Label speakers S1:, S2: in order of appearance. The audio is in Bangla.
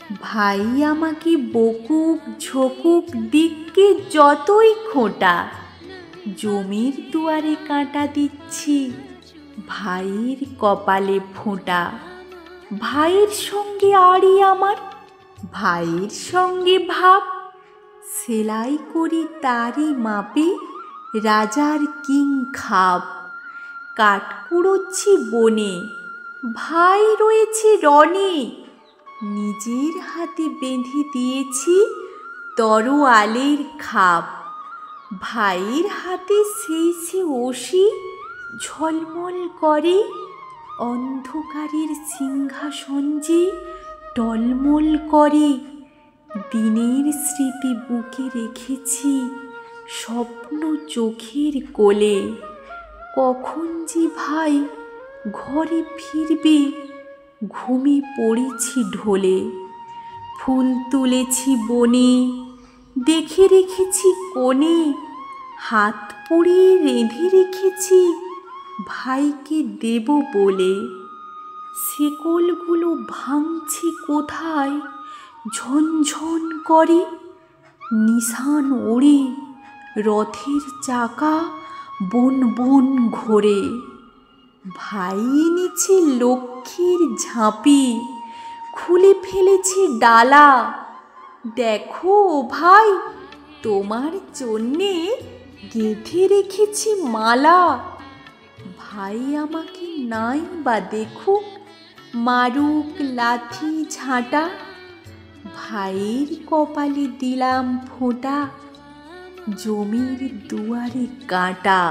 S1: ভাই আমাকে বকুক ঝোঁকুক দিককে যতই খোঁটা, জমির দুয়ারে কাঁটা দিচ্ছি ভাইয়ের কপালে ফোঁটা। ভাইয়ের সঙ্গে আড়ি আমার, ভাইয়ের সঙ্গে ভাব, সেলাই করি তারই মাপে রাজার কিং খাব। কাঠ কুড়োচ্ছি বনে, ভাই রয়েছে রণে, নিজের হাতে বেঁধে দিয়েছি তরোয়ালের খাপ। ভাইয়ের হাতে সেই সে অসি ঝলমল করে, অন্ধকারের সিংহাসন যে টলমল করে। দিনের স্মৃতি বুকে রেখেছি স্বপ্ন চোখের কোলে, কখন যে ভাই ঘরে ফিরবে ঘুমিয়ে পড়েছি ঢোলে। ফুল তুলেছি বনে, দেখে রেখেছি কোণে, হাত পুড়িয়ে রেঁধে রেখেছি ভাইকে দেব বলে। শেকলগুলো ভাঙছি কোথায় ঝনঝন করে, নিশান ওড়ে রথের চাকা বন বন ঘোরে। ভাই এনেছে লক্ষ্মীর ঝাঁপি, খুলে ফেলেছে ডালা, দেখো ভাই তোমার জন্যে গেঁথে রেখেছি মালা। ভাই আমাকে নাই বা দেখুক, মারুক লাথি ঝাঁটা, ভাইয়ের কপালে দিলাম ফোঁটা জমির দুয়ারে কাঁটা।